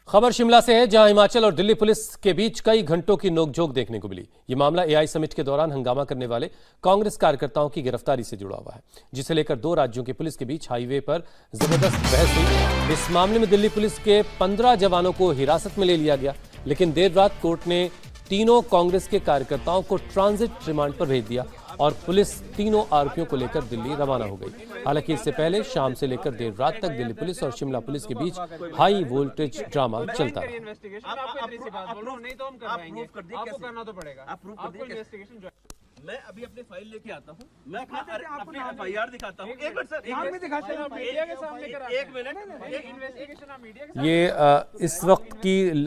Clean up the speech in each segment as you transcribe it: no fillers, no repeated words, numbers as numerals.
खबर शिमला से है, जहां हिमाचल और दिल्ली पुलिस के बीच कई घंटों की नोकझोंक देखने को मिली। ये मामला एआई समिट के दौरान हंगामा करने वाले कांग्रेस कार्यकर्ताओं की गिरफ्तारी से जुड़ा हुआ है, जिसे लेकर दो राज्यों की पुलिस के बीच हाईवे पर जबरदस्त बहस हुई। इस मामले में दिल्ली पुलिस के 15 जवानों को हिरासत में ले लिया गया, लेकिन देर रात कोर्ट ने तीनों कांग्रेस के कार्यकर्ताओं को ट्रांजिट रिमांड पर भेज दिया और पुलिस तीनों आरोपियों को लेकर दिल्ली रवाना हो गई। हालांकि इससे पहले शाम से लेकर देर रात तक दिल्ली पुलिस और शिमला पुलिस के बीच हाई वोल्टेज ड्रामा चलता रहा। मैं अभी अपनी फाइल लेके आता हूँ, मैं अपनी एफआईआर दिखाता हूँ। एक मिनट सर, एक मिनट। ये इस वक्त की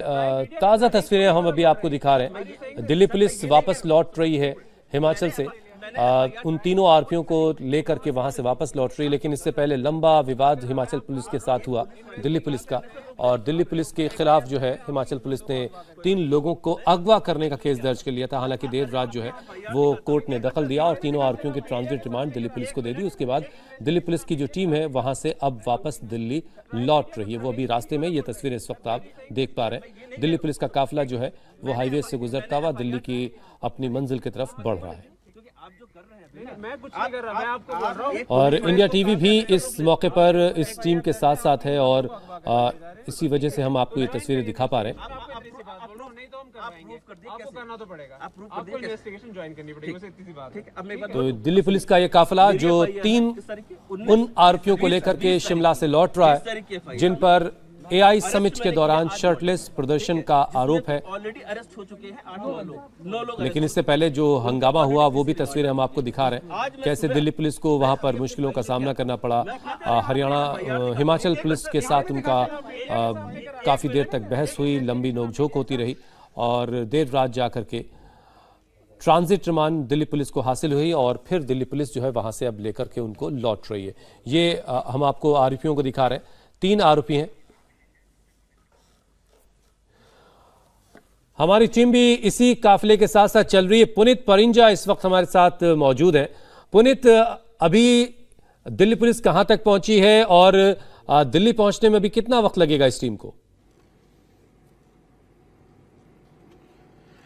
ताज़ा तस्वीरें हम अभी आपको दिखा रहे हैं। दिल्ली पुलिस वापस लौट रही है हिमाचल से, उन तीनों आरोपियों को लेकर के वहां से वापस लौट रही है। लेकिन इससे पहले लंबा विवाद हिमाचल पुलिस के साथ हुआ दिल्ली पुलिस का, और दिल्ली पुलिस के खिलाफ जो है हिमाचल पुलिस ने 3 लोगों को अगवा करने का केस दर्ज कर लिया था। हालांकि देर रात जो है वो कोर्ट ने दखल दिया और तीनों आरोपियों की ट्रांजिट रिमांड दिल्ली पुलिस को दे दी। उसके बाद दिल्ली पुलिस की जो टीम है वहां से अब वापस दिल्ली लौट रही है। वो अभी रास्ते में, ये तस्वीरें इस वक्त आप देख पा रहे हैं। दिल्ली पुलिस का काफिला जो है वो हाईवे से गुजरता हुआ दिल्ली की अपनी मंजिल की तरफ बढ़ रहा है। मैं कुछ नहीं कर रहा, मैं आपको बोल रहा हूं। और इंडिया टीवी भी इस मौके पर इस टीम के साथ साथ है और इसी वजह से हम आपको ये तस्वीरें दिखा पा रहे हैं। नहीं तो हम करवाएंगे, आपको करना तो पड़ेगा, आपको इन्वेस्टिगेशन ज्वाइन करनी पड़ेगी, बस इतनी सी बात है। तो दिल्ली पुलिस का ये काफिला जो 3 उन आरोपियों को लेकर के शिमला से लौट रहा है जिन पर एआई समिट के दौरान शर्टलेस प्रदर्शन का आरोप है। ऑलरेडी अरेस्ट हो चुके हैं 8 लोग, 9 लोग। लेकिन इससे पहले जो हंगामा हुआ वो भी तस्वीरें हम आपको दिखा रहे हैं, कैसे दिल्ली पुलिस को वहां पर मुश्किलों का सामना करना पड़ा। हिमाचल पुलिस के साथ उनका काफी देर तक बहस हुई, लंबी नोकझोंक होती रही और देर रात जाकर के ट्रांजिट रिमांड दिल्ली पुलिस को हासिल हुई और फिर दिल्ली पुलिस जो है वहां से अब लेकर के उनको लौट रही है। ये हम आपको आरोपियों को दिखा रहे हैं, 3 आरोपी हैं। हमारी टीम भी इसी काफिले के साथ साथ चल रही है। पुनीत परिंजा इस वक्त हमारे साथ मौजूद है। पुनीत, अभी दिल्ली पुलिस कहां तक पहुंची है और दिल्ली पहुंचने में अभी कितना वक्त लगेगा इस टीम को?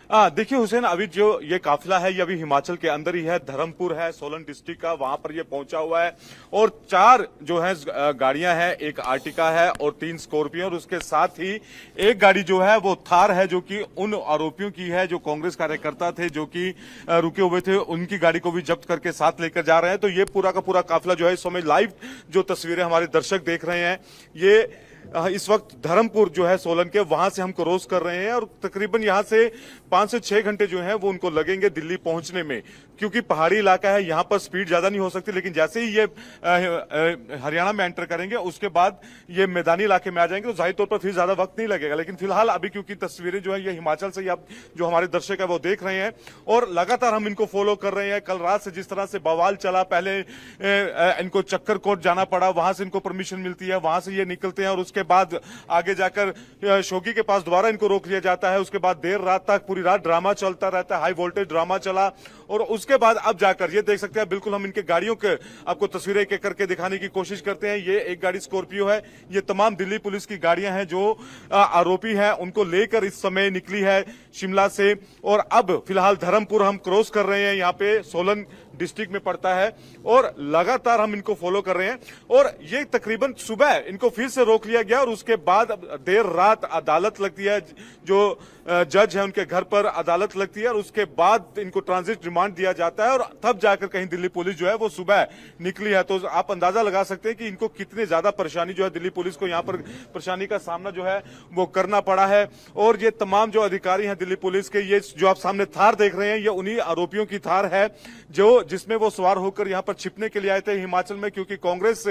देखिए हुसैन, अभी जो ये काफिला है ये अभी हिमाचल के अंदर ही है, धर्मपुर है, सोलन डिस्ट्रिक्ट का, वहां पर ये पहुंचा हुआ है। और 4 जो है गाड़ियां हैं, एक आर्टिका है और 3 स्कॉर्पियो, और उसके साथ ही एक गाड़ी जो है वो थार है, जो कि उन आरोपियों की है जो कांग्रेस कार्यकर्ता थे जो कि रुके हुए थे, उनकी गाड़ी को भी जब्त करके साथ लेकर जा रहे हैं। तो ये पूरा का पूरा काफिला जो है इस समय लाइव जो तस्वीरें हमारे दर्शक देख रहे हैं, ये इस वक्त धर्मपुर जो है सोलन के, वहां से हम क्रॉस कर रहे हैं और तकरीबन यहां से 5 से 6 घंटे जो है वो उनको लगेंगे दिल्ली पहुंचने में, क्योंकि पहाड़ी इलाका है, यहां पर स्पीड ज्यादा नहीं हो सकती। लेकिन जैसे ही ये हरियाणा में एंटर करेंगे उसके बाद ये मैदानी इलाके में आ जाएंगे तो जाहिर तौर पर फिर ज्यादा वक्त नहीं लगेगा। लेकिन फिलहाल अभी क्योंकि तस्वीरें जो है ये हिमाचल से आप जो हमारे दर्शक है वो देख रहे हैं और लगातार हम इनको फॉलो कर रहे हैं। कल रात से जिस तरह से बवाल चला, पहले इनको चक्कर कोट जाना पड़ा, वहां से इनको परमिशन मिलती है, वहां से ये निकलते हैं और उसके बाद आगे जाकर शोगी के पास दोबारा इनको रोक लिया जाता है। उसके बाद देर रात तक पूरी रात ड्रामा चलता रहता है, हाई वोल्टेज ड्रामा चला और उसके बाद अब जाकर ये देख सकते हैं, बिल्कुल हम इनके गाड़ियों के आपको तस्वीरें एक करके दिखाने की कोशिश करते हैं। ये एक गाड़ी स्कॉर्पियो है, ये तमाम दिल्ली पुलिस की गाड़ियां हैं जो आरोपी हैं उनको लेकर इस समय निकली है शिमला से। और अब फिलहाल धर्मपुर हम क्रॉस कर रहे हैं, यहाँ पे सोलन डिस्ट्रिक्ट में पड़ता है और लगातार हम इनको फॉलो कर रहे हैं। और ये तकरीबन सुबह इनको फिर से रोक लिया गया और उसके बाद देर रात अदालत लगती है, जो जज है उनके घर पर अदालत लगती है और उसके बाद इनको ट्रांजिट रिमांड दिया जाता है और तब जाकर कहीं दिल्ली पुलिस जो है वो सुबह निकली है। तो आप अंदाजा लगा सकते हैं कि इनको कितने ज्यादा परेशानी जो है दिल्ली पुलिस को यहाँ पर परेशानी का सामना जो है वो करना पड़ा है। और ये तमाम जो अधिकारी हैं दिल्ली पुलिस के, ये जो आप सामने थार देख रहे हैं ये उन्हीं आरोपियों की थार है जो जिसमें वो सवार होकर यहाँ पर छिपने के लिए आए थे हिमाचल में, क्योंकि कांग्रेस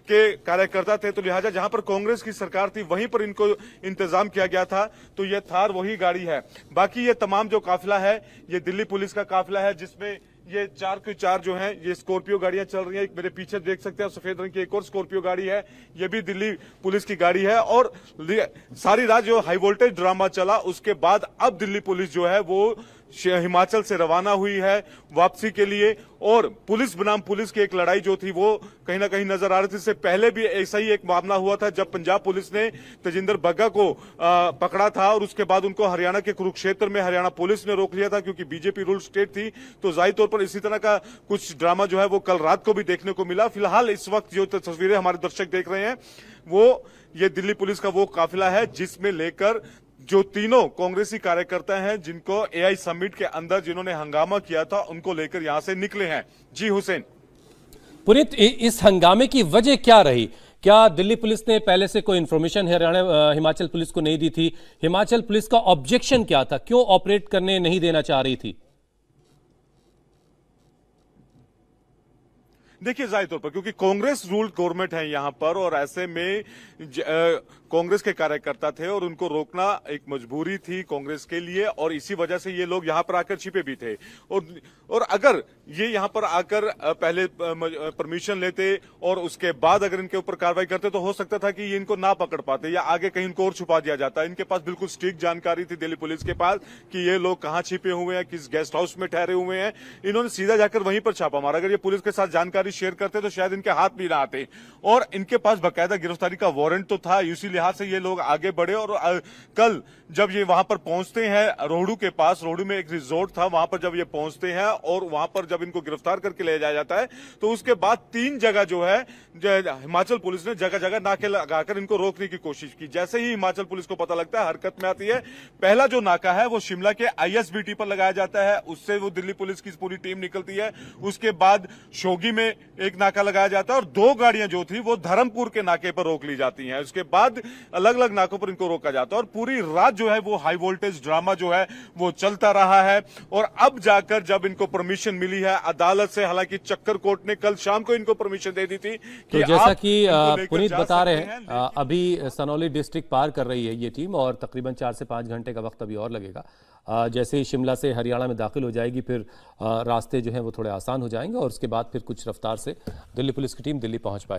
के कार्यकर्ता थे। तो लिहाजा जहां पर कांग्रेस की सरकार थी वहीं पर इनको इंतजाम किया गया था। तो ये थार वही गाड़ी है। बाकी ये तमाम जो काफिला है ये दिल्ली पुलिस का काफिला है, जिसमें ये 4 की 4 जो हैं ये स्कॉर्पियो गाड़ियां चल रही हैं। एक मेरे पीछे देख सकते हैं सफेद रंग की एक और स्कॉर्पियो गाड़ी है, ये भी दिल्ली पुलिस की गाड़ी है। और सारी रात जो हाई वोल्टेज ड्रामा चला उसके बाद अब दिल्ली पुलिस जो है वो हिमाचल से रवाना हुई है वापसी के लिए। और पुलिस बनाम पुलिस की एक लड़ाई जो थी वो कहीं ना कहीं नजर आ रही थी। इससे पहले भी ऐसा ही एक मामला हुआ था जब पंजाब पुलिस ने तेजिंदर बग्गा को पकड़ा था और उसके बाद उनको हरियाणा के कुरुक्षेत्र में हरियाणा पुलिस ने रोक लिया था क्योंकि बीजेपी रूल स्टेट थी। तो जाहिर तौर पर इसी तरह का कुछ ड्रामा जो है वो कल रात को भी देखने को मिला। फिलहाल इस वक्त जो तस्वीरें हमारे दर्शक देख रहे हैं वो ये दिल्ली पुलिस का वो काफिला है जिसमें लेकर जो तीनों कांग्रेसी कार्यकर्ता हैं जिनको एआई समिट के अंदर जिन्होंने हंगामा किया था उनको लेकर यहां से निकले हैं। जी हुसैन। पुनीत, इस हंगामे की वजह क्या रही? क्या दिल्ली पुलिस ने पहले से कोई इन्फॉर्मेशन हरियाणा हिमाचल पुलिस को नहीं दी थी? हिमाचल पुलिस का ऑब्जेक्शन क्या था? क्यों ऑपरेट करने नहीं देना चाह रही थी? देखिए जाहिर तौर पर क्योंकि कांग्रेस रूल्ड गवर्नमेंट है यहां पर और ऐसे में कांग्रेस के कार्यकर्ता थे और उनको रोकना एक मजबूरी थी कांग्रेस के लिए और इसी वजह से ये लोग यहां पर आकर छिपे भी थे। और अगर ये यहां पर आकर पहले परमिशन लेते और उसके बाद अगर इनके ऊपर कार्रवाई करते तो हो सकता था कि ये इनको ना पकड़ पाते या आगे कहीं इनको और छुपा दिया जाता। इनके पास बिल्कुल स्ट्रिक्ट जानकारी थी दिल्ली पुलिस के पास कि ये लोग कहां छिपे हुए हैं, किस गेस्ट हाउस में ठहरे हुए हैं। इन्होंने सीधा जाकर वहीं पर छापा मारा। अगर ये पुलिस के साथ जानकारी शेयर करते तो शायद इनके हाथ भी ना आते। और इनके पास बाकायदा गिरफ्तारी का वारंट तो था, इसी लिहाज से ये लोग आगे बढ़े। और कल जब ये वहां पर पहुंचते हैं रोहडू के पास, रोहडू में एक रिजॉर्ट था, वहां पर जब ये पहुंचते हैं और वहां पर जब इनको गिरफ्तार करके ले जाया जाता है तो उसके बाद 3 जगह जो है हिमाचल पुलिस ने जगह जगह नाके लगाकर इनको रोकने की कोशिश की। जैसे ही हिमाचल पुलिस को पता लगता है हरकत में आती है। पहला जो नाका है वो शिमला के आईएसबीटी पर लगाया जाता है, उससे वो दिल्ली पुलिस की पूरी टीम निकलती है। उसके बाद शोगी में एक नाका लगाया जाता है और 2 गाड़ियां जो थी वो धर्मपुर के नाके पर रोक ली जाती हैं। उसके बाद अलग अलग नाकों पर इनको रोका जाता है और पूरी रात जो है वो हाई वोल्टेज ड्रामा जो है वो चलता रहा है। और अब जाकर जब इनको परमिशन मिली है अदालत से, हालांकि चक्कर कोर्ट ने कल शाम को इनको परमिशन दे दी थी तो जैसा कि पुनीत बता रहे हैं अभी सनौली डिस्ट्रिक्ट पार कर रही है ये टीम और तकरीबन 4 से 5 घंटे का वक्त अभी और लगेगा। जैसे ही शिमला से हरियाणा में दाखिल हो जाएगी फिर रास्ते जो हैं वो थोड़े आसान हो जाएंगे और उसके बाद फिर कुछ रफ्तार से दिल्ली पुलिस की टीम दिल्ली पहुंच पाएगी।